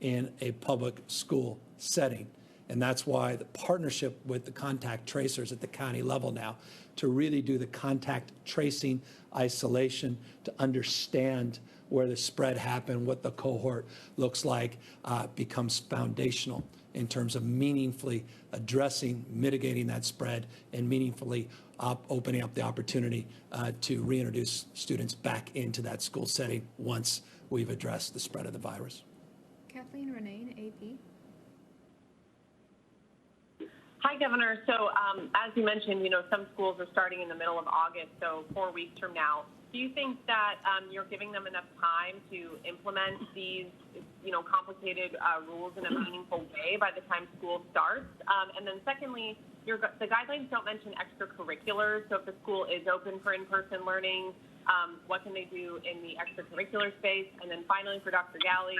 in a public school setting. And that's why the partnership with the contact tracers at the county level now to really do the contact tracing isolation, to understand where the spread happened, what the cohort looks like, becomes foundational in terms of meaningfully addressing, mitigating that spread, and meaningfully opening up the opportunity to reintroduce students back into that school setting once we've addressed the spread of the virus. Kathleen Renane, AP. Hi, Governor. So as you mentioned, some schools are starting in the middle of August, so 4 weeks from now. Do you think that you're giving them enough time to implement these, complicated rules in a meaningful way by the time school starts? And then secondly, the guidelines don't mention extracurriculars. So if the school is open for in-person learning, what can they do in the extracurricular space? And then finally, for Dr. Galley,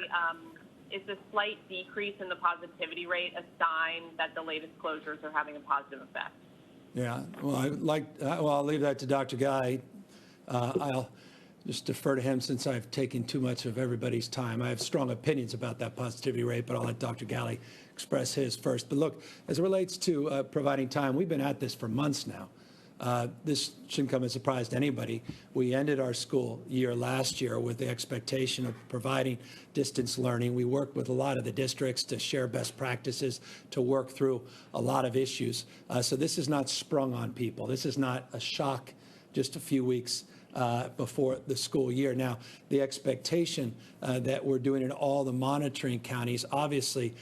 is the slight decrease in the positivity rate a sign that the latest closures are having a positive effect? Yeah, well, I'll leave that to Dr. Guy. I'll just defer to him since I've taken too much of everybody's time. I have strong opinions about that positivity rate, but I'll let Dr. Galley express his first. But look, as it relates to providing time, we've been at this for months now. This shouldn't come as a surprise to anybody. We ended our school year last year with the expectation of providing distance learning. We worked with a lot of the districts to share best practices, to work through a lot of issues. So this is not sprung on people. This is not a shock just a few weeks before the school year. Now, the expectation that we're doing in all the monitoring counties obviously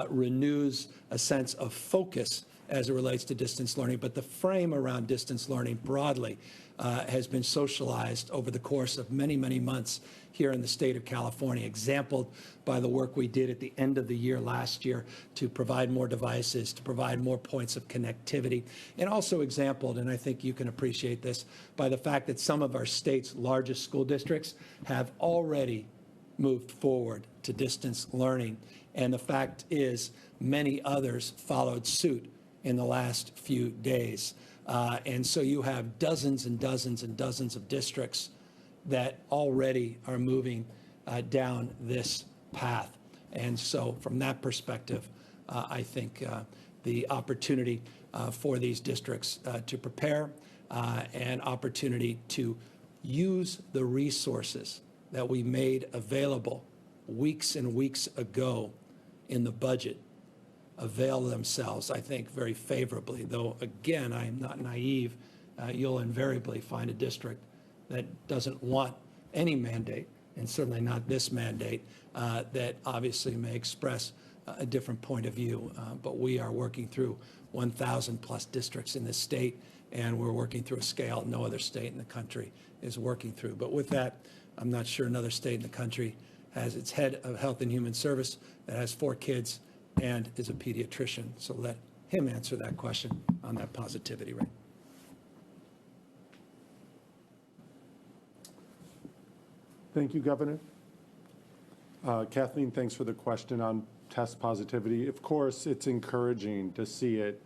renews a sense of focus as it relates to distance learning, but the frame around distance learning broadly has been socialized over the course of many, many months here in the state of California, exampled by the work we did at the end of the year last year to provide more devices, to provide more points of connectivity, and also exampled, and I think you can appreciate this, by the fact that some of our state's largest school districts have already moved forward to distance learning, and the fact is many others followed suit in the last few days. And so you have dozens and dozens and dozens of districts that already are moving down this path. And so from that perspective, I think the opportunity for these districts to prepare and opportunity to use the resources that we made available weeks and weeks ago in the budget avail themselves, I think, very favorably. Though, again, I am not naive. You'll invariably find a district that doesn't want any mandate, and certainly not this mandate, that obviously may express a different point of view. But we are working through 1,000 plus districts in this state, and we're working through a scale no other state in the country is working through. But with that, I'm not sure another state in the country has its head of Health and Human Service that has 4 kids and is a pediatrician. So let him answer that question on that positivity rate. Thank you, Governor. Kathleen, thanks for the question on test positivity. Of course, it's encouraging to see it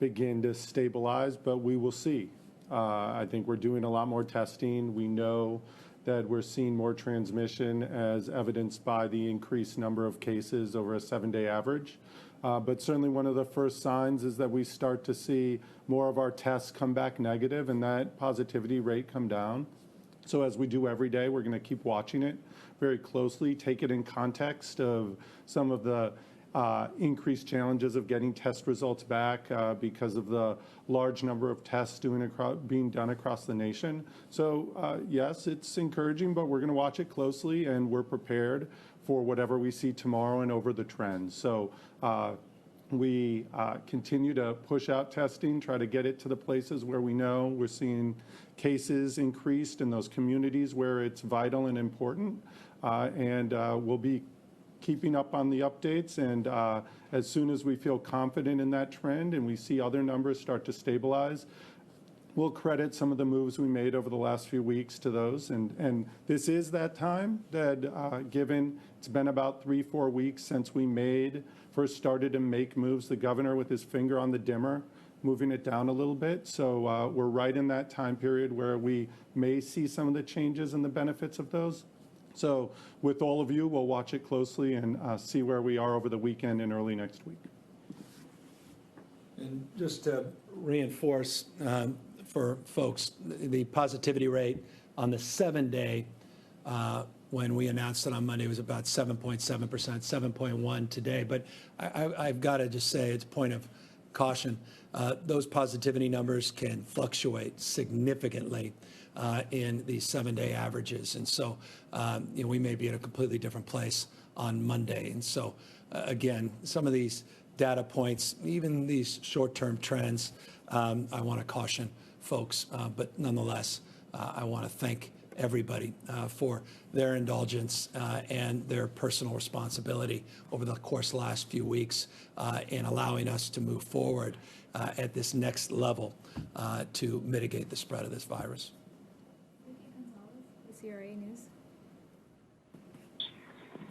begin to stabilize, but we will see. I think we're doing a lot more testing. We know that we're seeing more transmission as evidenced by the increased number of cases over a 7-day average. But certainly one of the first signs is that we start to see more of our tests come back negative and that positivity rate come down. So as we do every day, we're going to keep watching it very closely, take it in context of some of the increased challenges of getting test results back because of the large number of tests being done across the nation. So yes, it's encouraging, but we're going to watch it closely, and we're prepared for whatever we see tomorrow and over the trend. So we continue to push out testing, try to get it to the places where we know we're seeing cases increased in those communities where it's vital and important, and we'll be keeping up on the updates, and as soon as we feel confident in that trend and we see other numbers start to stabilize, we'll credit some of the moves we made over the last few weeks to those. And this is that time that, given it's been about 3-4 weeks since we first started to make moves, the governor with his finger on the dimmer, moving it down a little bit. So we're right in that time period where we may see some of the changes and the benefits of those. So with all of you, we'll watch it closely and see where we are over the weekend and early next week. And just to reinforce for folks, the positivity rate on the 7-day, when we announced it on Monday, was about 7.7%, 7.1 today. But I've got to just say, it's a point of caution. Those positivity numbers can fluctuate significantly in the 7-day averages. And so we may be at a completely different place on Monday. And so, again, some of these data points, even these short-term trends, I want to caution folks. But nonetheless, I want to thank everybody for their indulgence and their personal responsibility over the course of the last few weeks in allowing us to move forward at this next level to mitigate the spread of this virus. CRA News.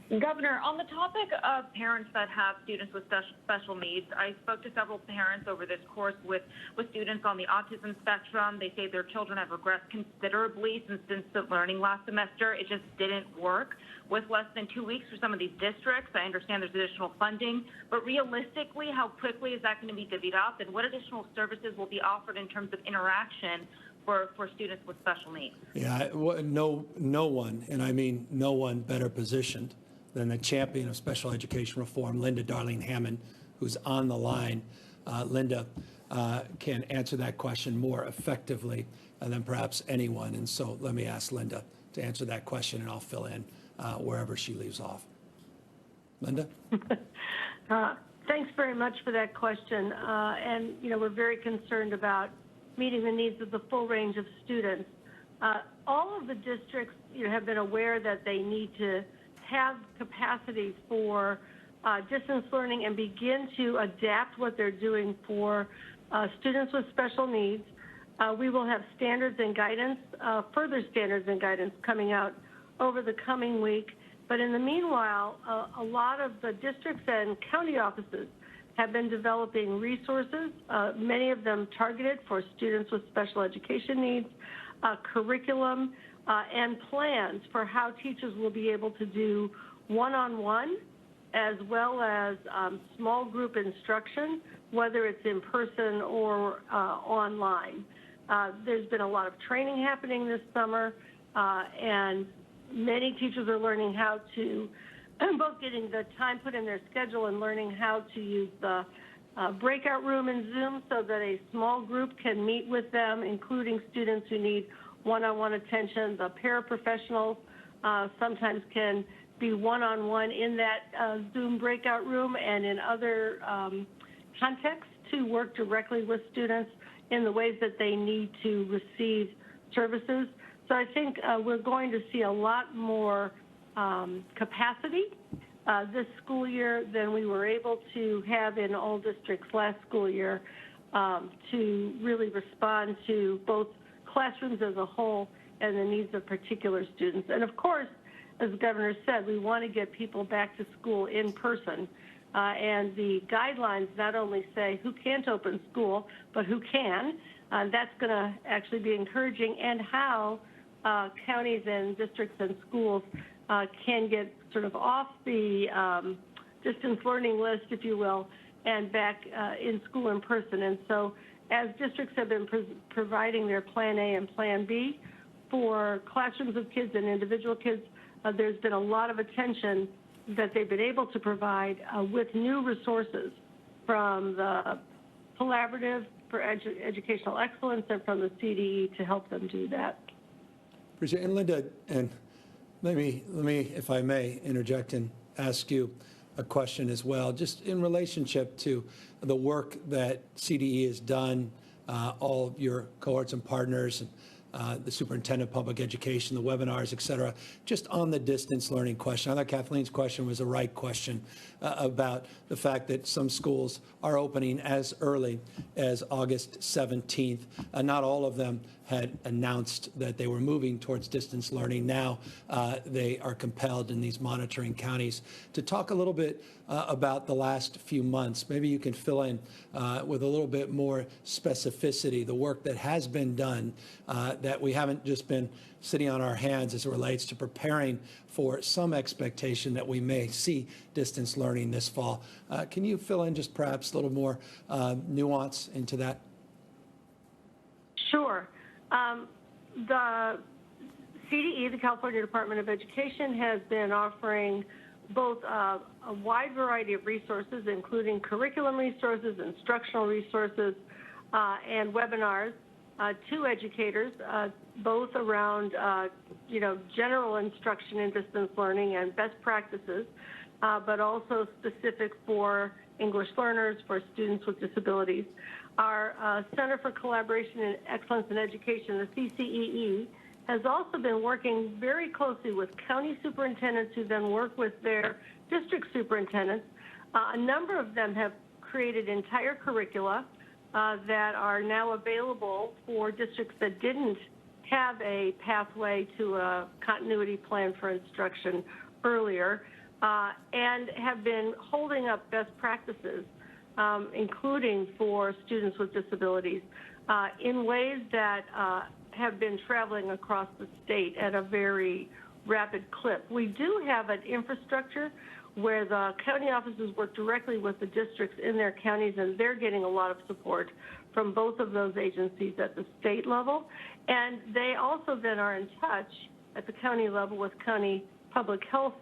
Governor, on the topic of parents that have students with special needs, I spoke to several parents over this course with students on the autism spectrum. They say their children have regressed considerably since distant learning last semester. It just didn't work. With less than 2 weeks for some of these districts, I understand there's additional funding, but realistically, how quickly is that going to be divvied up, and what additional services will be offered in terms of interaction for students with special needs? Yeah, no one, and I mean no one better positioned than the champion of special education reform, Linda Darling Hammond, who's on the line. Linda can answer that question more effectively than perhaps anyone. And so let me ask Linda to answer that question, and I'll fill in wherever she leaves off. Linda? Thanks very much for that question. And, we're very concerned about meeting the needs of the full range of students. All of the districts have been aware that they need to have capacity for distance learning and begin to adapt what they're doing for students with special needs. We will have standards and guidance, further standards and guidance coming out over the coming week. But in the meanwhile, a lot of the districts and county offices have been developing resources, many of them targeted for students with special education needs, curriculum, and plans for how teachers will be able to do one-on-one as well as small group instruction, whether it's in person or online. There's been a lot of training happening this summer, and many teachers are learning how to, both getting the time put in their schedule and learning how to use the breakout room in Zoom so that a small group can meet with them, including students who need one-on-one attention. The paraprofessionals sometimes can be one-on-one in that Zoom breakout room and in other contexts to work directly with students in the ways that they need to receive services. So I think we're going to see a lot more capacity this school year than we were able to have in all districts last school year to really respond to both classrooms as a whole and the needs of particular students. And of course, as the governor said, we want to get people back to school in person. And the guidelines not only say who can't open school, but who can. That's going to actually be encouraging, and how counties and districts and schools can get sort of off the distance learning list, if you will, and back in school in person. And so as districts have been providing their Plan A and Plan B for classrooms of kids and individual kids, there's been a lot of attention that they've been able to provide with new resources from the Collaborative for Educational Excellence and from the CDE to help them do that. Appreciate it. And Linda, and let me, if I may, interject and ask you a question as well, just in relationship to the work that CDE has done, all of your cohorts and partners, and the superintendent of public education, the webinars, et cetera, just on the distance learning question. I thought Kathleen's question was a right question about the fact that some schools are opening as early as August 17th. Not all of them had announced that they were moving towards distance learning. Now they are compelled in these monitoring counties. To talk a little bit about the last few months, maybe you can fill in with a little bit more specificity the work that has been done, that we haven't just been sitting on our hands as it relates to preparing for some expectation that we may see distance learning this fall. Can you fill in just perhaps a little more nuance into that? Sure. The CDE, the California Department of Education, has been offering both a wide variety of resources, including curriculum resources, instructional resources, and webinars to educators, both around, general instruction in distance learning and best practices, but also specific for English learners, for students with disabilities. Our Center for Collaboration and Excellence in Education, the CCEE, has also been working very closely with county superintendents who then work with their district superintendents. A number of them have created entire curricula that are now available for districts that didn't have a pathway to a continuity plan for instruction earlier. and have been holding up best practices, including for students with disabilities, in ways that have been traveling across the state at a very rapid clip. We do have an infrastructure where the county offices work directly with the districts in their counties, and they're getting a lot of support from both of those agencies at the state level. And they also then are in touch at the county level with county public health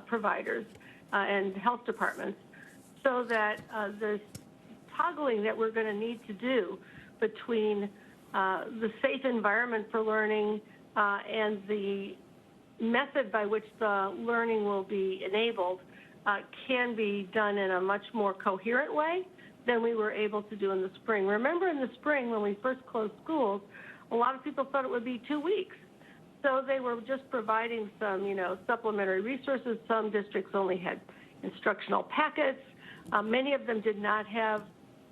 providers and health departments, so that the toggling that we're going to need to do between the safe environment for learning and the method by which the learning will be enabled can be done in a much more coherent way than we were able to do in the spring. Remember, in the spring when we first closed schools, a lot of people thought it would be 2 weeks. So they were just providing some, supplementary resources. Some districts only had instructional packets. Many of them did not have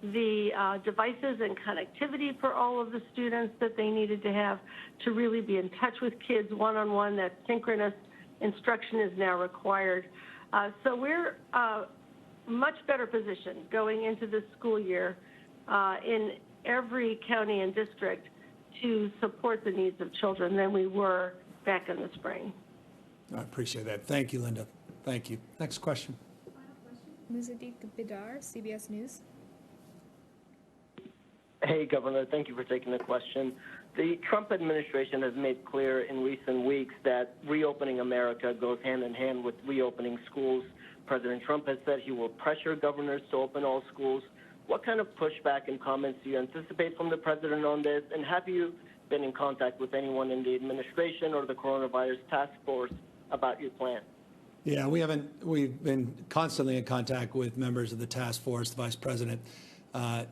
the devices and connectivity for all of the students that they needed to have to really be in touch with kids one-on-one. That synchronous instruction is now required. So we're much better positioned going into this school year in every county and district to support the needs of children than we were back in the spring. I appreciate that. Thank you, Linda. Thank you. Next question. Muzadik Bidar, CBS News. Hey, Governor, thank you for taking the question. The Trump administration has made clear in recent weeks that reopening America goes hand in hand with reopening schools. President Trump has said he will pressure governors to open all schools. What kind of pushback and comments do you anticipate from the president on this? And have you been in contact with anyone in the administration or the coronavirus task force about your plan? Yeah, we've been constantly in contact with members of the task force, the vice president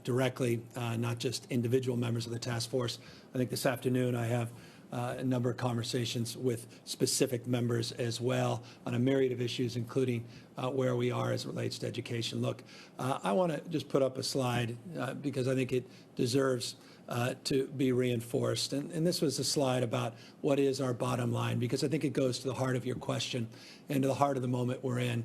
directly, not just individual members of the task force. I think this afternoon I have a number of conversations with specific members as well on a myriad of issues, including where we are as it relates to education. Look, I want to just put up a slide because I think it deserves to be reinforced. And this was a slide about what is our bottom line, because I think it goes to the heart of your question and to the heart of the moment we're in.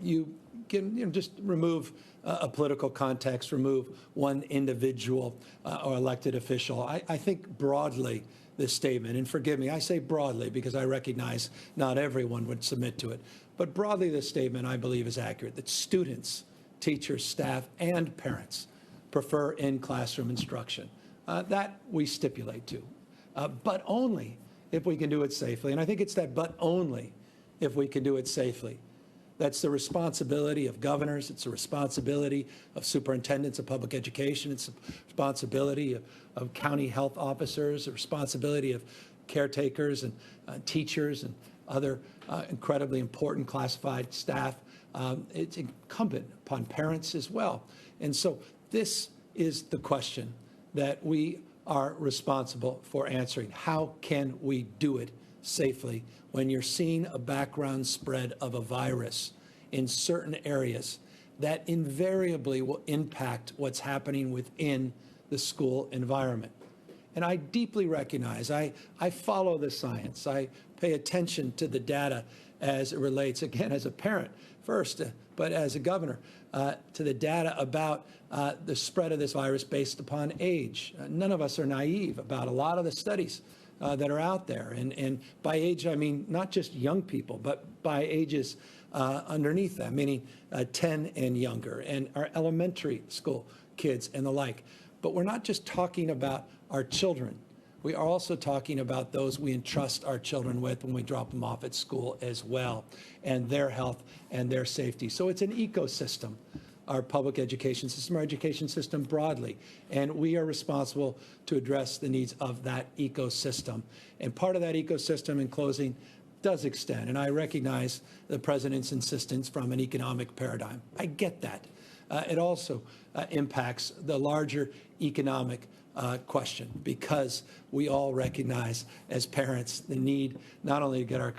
You can just remove a political context, remove one individual or elected official. I think broadly this statement, and forgive me, I say broadly because I recognize not everyone would submit to it, but broadly this statement I believe is accurate, that students, teachers, staff, and parents prefer in-classroom instruction. That we stipulate to, but only if we can do it safely. And I think it's that but only if we can do it safely. That's the responsibility of governors. It's the responsibility of superintendents of public education. It's the responsibility of county health officers, the responsibility of caretakers and teachers and other incredibly important classified staff. It's incumbent upon parents as well. And so this is the question that we are responsible for answering. How can we do it safely when you're seeing a background spread of a virus in certain areas that invariably will impact what's happening within the school environment? And I deeply recognize, I follow the science. I pay attention to the data as it relates, again, as a parent first, but as a governor, to the data about the spread of this virus based upon age. None of us are naive about a lot of the studies that are out there. And by age, I mean not just young people, but by ages underneath them, meaning 10 and younger, and our elementary school kids and the like. But we're not just talking about our children. We are also talking about those we entrust our children with when we drop them off at school as well, and their health and their safety. So it's an ecosystem, our public education system, our education system broadly, and we are responsible to address the needs of that ecosystem. And part of that ecosystem, in closing, does extend, and I recognize the president's insistence from an economic paradigm. I get that. It also impacts the larger economic question, because we all recognize as parents the need not only to get our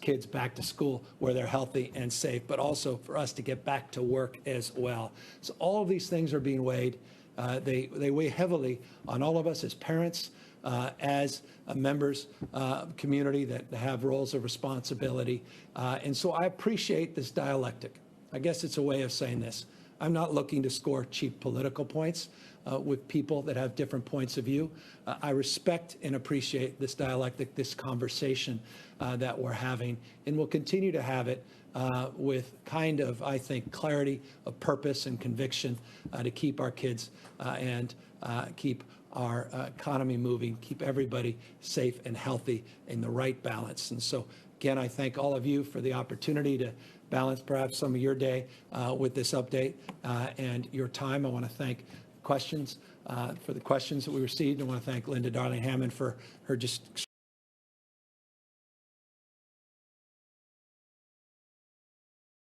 kids back to school where they're healthy and safe, but also for us to get back to work as well. So all of these things are being weighed They weigh heavily on all of us as parents, as members of community that have roles of responsibility. And so I appreciate this dialectic. I guess it's a way of saying this. I'm not looking to score cheap political points with people that have different points of view. I respect and appreciate this dialectic, this conversation that we're having, and we'll continue to have it with kind of, I think, clarity of purpose and conviction to keep our kids and keep our economy moving, keep everybody safe and healthy in the right balance. And so, again, I thank all of you for the opportunity to balance perhaps some of your day with this update and your time. I want to thank questions for the questions that we received. I want to thank Linda Darling-Hammond for her just